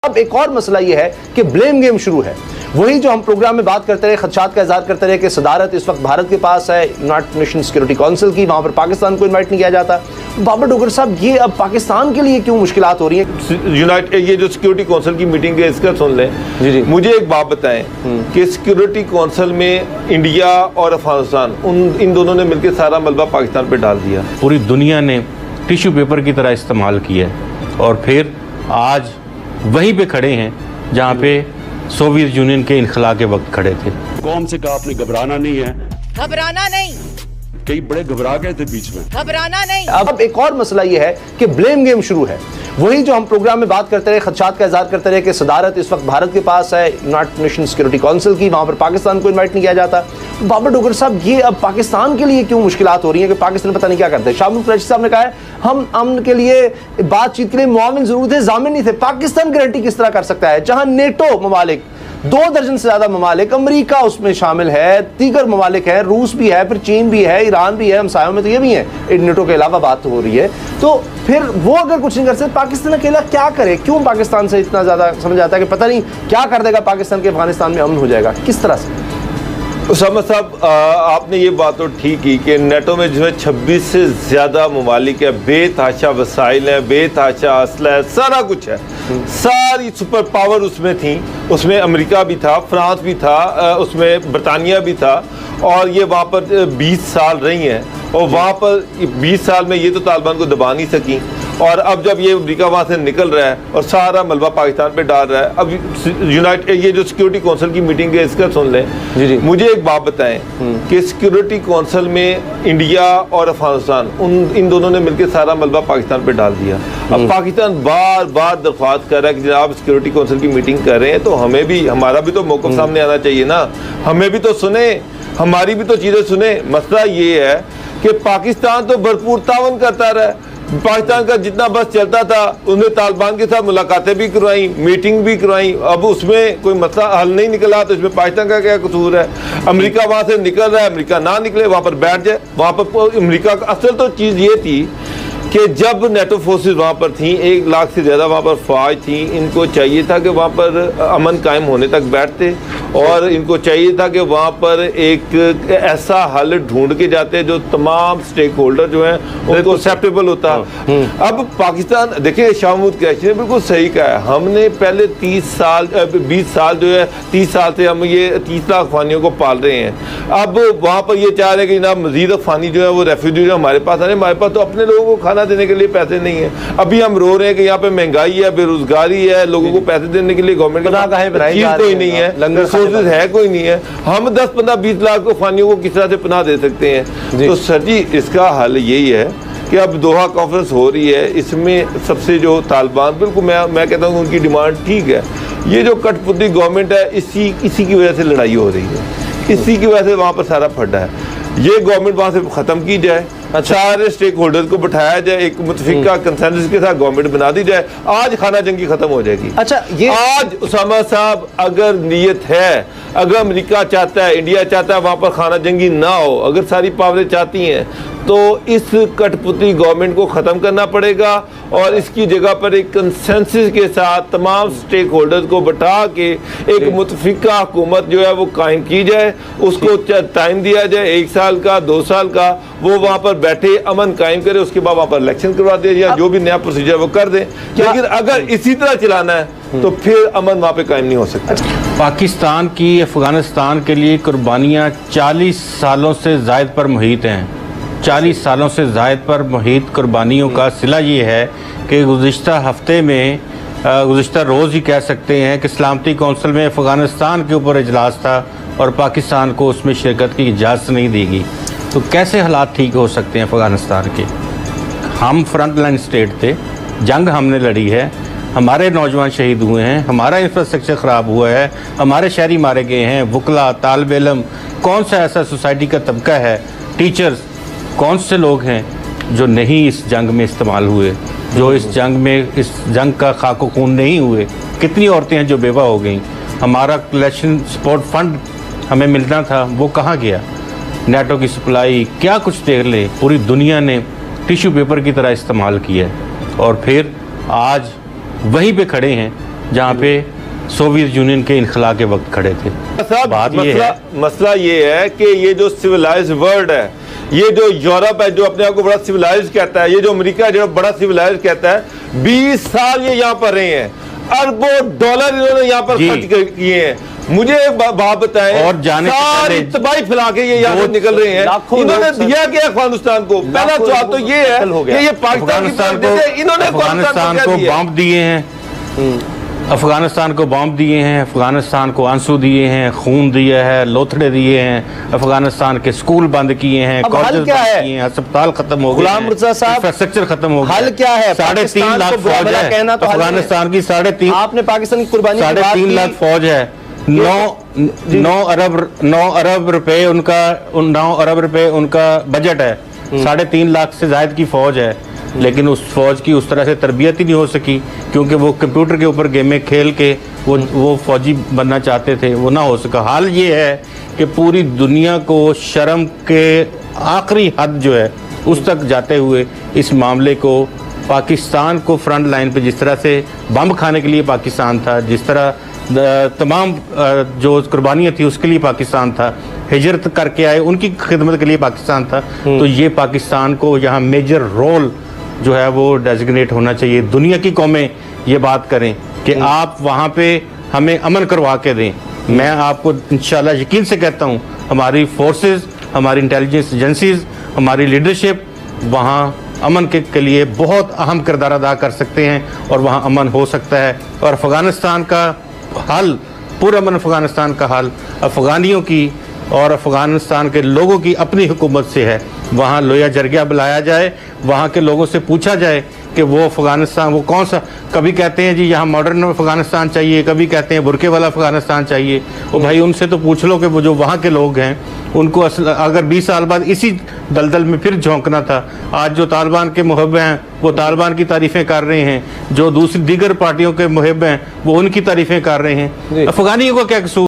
अब एक और मसला यह है कि ब्लेम गेम शुरू है। वही जो हम प्रोग्राम में बात करते रहे, खदशात का इज़हार करते रहे कि सदारत इस वक्त भारत के पास है यूनाइटेड नेशन सिक्योरिटी काउंसिल की, वहां पर पाकिस्तान को इन्वाइट नहीं किया जाता। बाबर डोगर साहब, ये अब पाकिस्तान के लिए क्यों मुश्किलात हो रही हैं? ये जो सिक्योरिटी काउंसिल की मीटिंग है, इसका सुन लें। जी। मुझे एक बात बताएं कि सिक्योरिटी काउंसिल में इंडिया और अफगानिस्तान इन दोनों ने मिलकर सारा मलबा पाकिस्तान पे डाल दिया। पूरी दुनिया ने टिश्यू पेपर की तरह इस्तेमाल किया और फिर आज वहीं पे खड़े हैं जहाँ पे सोवियत यूनियन के इनखला के वक्त खड़े थे। कौम से कहा आपने घबराना नहीं है। घबराना नहीं, कई बड़े घबरा गए थे बीच में। घबराना नहीं। अब एक और मसला यह है कि ब्लेम गेम शुरू है। वही जो हम प्रोग्राम में बात करते रहे, खदशात का इज़हार करते रहे कि सदारत इस वक्त भारत के पास है यूनाइटेड नेशन सिक्योरिटी काउंसिल की, वहां पर पाकिस्तान को इन्वाइट नहीं किया जाता। बाबर डोगर साहब, ये अब पाकिस्तान के लिए क्यों मुश्किलात हो रही हैं कि पाकिस्तान पता नहीं क्या करते? शाहरुख कुरैशी साहब ने कहा है हम अमन के लिए, बातचीत के लिए मुआविन जरूर थे, जामिन नहीं थे। पाकिस्तान गारंटी किस तरह कर सकता है जहां नेटो ममालिक 2 दर्जन से ज्यादा ममालिक, अमरीका उसमें शामिल है, दीगर ममालिक है, रूस भी है, फिर चीन भी है, ईरान भी है, हमसायों में तो ये भी है, नेटो के अलावा बात हो रही है। तो फिर वो अगर कुछ नहीं कर सकते, पाकिस्तान अकेला क्या करे? क्यों पाकिस्तान से इतना ज्यादा समझ आता है कि पता नहीं क्या कर देगा पाकिस्तान के, अफगानिस्तान में अमन हो जाएगा? किस तरह से? उसामा साहब, आपने ये बात तो ठीक की कि नेटो में जो है 26 से ज़्यादा ममालिक है, बेतहाशा वसाइल हैं, बेतहाशा असला है, सारा कुछ है, सारी सुपर पावर उसमें थी। उसमें अमेरिका भी था, फ्रांस भी था, उसमें बरतानिया भी था, और ये वहाँ पर 20 साल रही हैं, और वहाँ पर 20 साल में ये तो तालिबान को दबा नहीं सकी। और अब जब ये अमेरिका वहाँ से निकल रहा है और सारा मलबा पाकिस्तान पे डाल रहा है, अब ये जो सिक्योरिटी काउंसिल की मीटिंग है, इसका सुन लें। जी। मुझे एक बात बताएं कि सिक्योरिटी काउंसिल में इंडिया और अफगानिस्तान इन दोनों ने मिलकर सारा मलबा पाकिस्तान पे डाल दिया। अब पाकिस्तान बार बार दरख्वास्त कर रहा है कि जनाब सिक्योरिटी काउंसिल की मीटिंग कर रहे हैं तो हमें भी, हमारा भी तो मौक़िफ़ सामने आना चाहिए ना, हमें भी तो सुने, हमारी भी तो चीज़ें सुने। मसला ये है कि पाकिस्तान तो भरपूर तावन करता रहा, पाकिस्तान का जितना बस चलता था उसने तालिबान के साथ मुलाकातें भी करवाई, मीटिंग भी करवाई, अब उसमें कोई मसला हल नहीं निकला, तो इसमें पाकिस्तान का क्या कसूर है? अमेरिका वहाँ से निकल रहा है, अमेरिका ना निकले, वहाँ पर बैठ जाए। वहाँ पर अमेरिका का असल तो चीज़ ये थी कि जब नेटो फोर्सेस वहाँ पर थी, 1 लाख से ज़्यादा वहाँ पर फौज थी, इनको चाहिए था कि वहाँ पर अमन कायम होने तक बैठते, और इनको चाहिए था कि वहाँ पर एक ऐसा हल ढूंढ के जाते जो तमाम स्टेक होल्डर जो हैं उनको एक्सेप्टेबल होता। अब पाकिस्तान, देखिए शाह महमूद कुरैशी ने बिल्कुल सही कहा है, हमने पहले 20 साल जो है 30 साल से हम ये 30 लाख अफगानियों को पाल रहे हैं। अब वहाँ पर ये चाह रहे हैं कि जनाब मजीद अफगानी जो है वो रेफ्यूजी हमारे पास आ रहे हैं, हमारे पास तो अपने लोगों को खाना देने के लिए पैसे नहीं है। अभी हम रो रहे हैं कि यहाँ पे महंगाई है, बेरोजगारी है, लोगों को पैसे देने के लिए गवर्नमेंट चीज कोई नहीं है, रिसोर्सेज है कोई नहीं है। हम 10, 15, 20 लाख अफगानियों को किस तरह से पनाह दे सकते हैं? तो सर जी, इसका हल यही है कि अब दोहा कॉन्फ्रेंस हो रही है, इसमें सबसे जो तालिबान, बिल्कुल मैं कहता हूँ उनकी डिमांड ठीक है, ये जो कठपुतली गवर्नमेंट है इसी की वजह से लड़ाई हो रही है, इसी की वजह से वहाँ पर सारा फटा है। ये गवर्नमेंट वहाँ से ख़त्म की जाए, सारे स्टेक होल्डर्स को बिठाया जाए, एक मुतफिका कंसेंसस के साथ गवर्नमेंट बना दी जाए, आज खाना जंगी खत्म हो जाएगी। अच्छा, ये आज उसामा साहब, अगर नीयत है, अगर अमेरिका चाहता है, इंडिया चाहता है वहाँ पर खाना जंगी ना हो, अगर सारी पावरें चाहती हैं तो इस कठपुतली गवर्नमेंट को ख़त्म करना पड़ेगा, और इसकी जगह पर एक कंसेंसस के साथ तमाम स्टेक होल्डर्स को बैठा के एक मुतफिका हुकूमत जो है वो कायम की जाए, उसको टाइम दिया जाए 1 साल का, 2 साल का, वो वहाँ पर बैठे अमन कायम करे, उसके बाद वहाँ पर इलेक्शन करवा दे या जो भी नया प्रोसीजर वो कर दें। लेकिन अगर इसी तरह चलाना है तो फिर अमन वहाँ पे कायम नहीं हो सकता। पाकिस्तान की अफगानिस्तान के लिए कुर्बानियाँ 40 सालों से ज़ायद पर मुहित हैं। 40 सालों से ज़ायद पर मुहित कुर्बानियों का सिला ये है कि गुज़िश्ता हफ्ते में, गुज़िश्ता रोज़ ही कह सकते हैं कि सलामती कौंसिल में अफ़गानिस्तान के ऊपर इजलास था और पाकिस्तान को उसमें शिरकत की इजाज़त नहीं दी गई। तो कैसे हालात ठीक हो सकते हैं अफ़गानिस्तान के? हम फ्रंट लाइन स्टेट थे, जंग हमने लड़ी है, हमारे नौजवान शहीद हुए हैं, हमारा इंफ्रास्ट्रक्चर ख़राब हुआ है, हमारे शहरी मारे गए हैं, वकला, तालिब इल्म, कौन सा ऐसा सोसाइटी का तबका है, टीचर्स, कौन से लोग हैं जो नहीं इस जंग में इस्तेमाल हुए, जो इस जंग का खाको खून नहीं हुए? कितनी औरतें हैं जो बेवा हो गई? हमारा कलेक्शन सपोर्ट फंड हमें मिलना था, वो कहाँ गया? नेटो की सप्लाई, क्या कुछ देख ले, पूरी दुनिया ने टिश्यू पेपर की तरह इस्तेमाल किया है और फिर आज वहीं पे खड़े हैं जहाँ पे सोवियत यूनियन के इनखला के वक्त खड़े थे। साहब बात ये मसला ये है कि ये जो सिविलाइज वर्ल्ड है, ये जो यूरोप है जो अपने आप को बड़ा सिविलाइज कहता है, ये जो अमेरिका है जो बड़ा सिविलाइज कहता है, 20 साल ये यहाँ पर रहे हैं, अरबों डॉलर इन्होंने यहाँ पर खर्च किए हैं। मुझे एक बात बताएं, और जाने से सारी पहले तबाही फैला के ये यहाँ से निकल रहे हैं, इन्होंने दिया क्या अफगानिस्तान को? पहला सवाल तो ये है कि ये पाकिस्तान इन्होंने अफगानिस्तान को बॉम्ब दिए हैं, अफगानिस्तान को बॉम्ब दिए हैं, अफगानिस्तान को आंसू दिए हैं, खून दिया है, लोथड़े दिए हैं, अफगानिस्तान के स्कूल बंद किए हैं, कॉलेज बंद किए हैं, अस्पताल खत्म हो गए, गुलाम मुर्तज़ा साहब, इंफ्रास्ट्रक्चर खत्म हो गया। हल क्या है? 3.5 लाख फौज है कहना तो अफगानिस्तान की, 3.5 आपने पाकिस्तान की कुर्बानी 3.5 लाख फौज है, 9 अरब रुपए उनका 9 अरब रुपए उनका बजट है, 3.5 लाख से ज्यादा की फौज है, लेकिन उस फौज की उस तरह से तरबियत ही नहीं हो सकी, क्योंकि वो कंप्यूटर के ऊपर गेमें खेल के वो फौजी बनना चाहते थे, वो ना हो सका। हाल ये है कि पूरी दुनिया को शर्म के आखिरी हद जो है उस तक जाते हुए इस मामले को, पाकिस्तान को फ्रंट लाइन पे जिस तरह से बम खाने के लिए पाकिस्तान था, जिस तरह तमाम जो कुर्बानियाँ थी उसके लिए पाकिस्तान था, हिजरत करके आए उनकी खिदमत के लिए पाकिस्तान था, तो ये पाकिस्तान को यहाँ मेजर रोल जो है वो डेजिग्नेट होना चाहिए। दुनिया की कौमें ये बात करें कि आप वहाँ पे हमें अमन करवा के दें। मैं आपको इंशाल्लाह यकीन से कहता हूँ, हमारी फोर्सेस, हमारी इंटेलिजेंस एजेंसीज, हमारी लीडरशिप वहाँ अमन के लिए बहुत अहम किरदार अदा कर सकते हैं और वहाँ अमन हो सकता है। और अफ़गानिस्तान का हल, पुरअमन अफ़गानिस्तान का हल अफ़गानियों की और अफ़गानिस्तान के लोगों की अपनी हुकूमत से है। वहाँ लोया जरगा बुलाया जाए, वहाँ के लोगों से पूछा जाए कि वो अफ़गानिस्तान, वो कौन सा, कभी कहते हैं जी यहाँ मॉडर्न अफ़गानिस्तान चाहिए, कभी कहते हैं बुरके वाला अफ़गानिस्तान चाहिए। वो भाई उनसे तो पूछ लो कि वो जो वहाँ के लोग हैं उनको अगर 20 साल बाद इसी दलदल में फिर झोंकना था। आज जो तालिबान के मुहब्ब हैं वो तालिबान की तारीफ़ें कर रहे हैं, जो दीगर पार्टियों के मुहब्ब हैं वो उनकी तारीफ़ें कर रहे हैं। अफ़गानियों का क्या कसूर?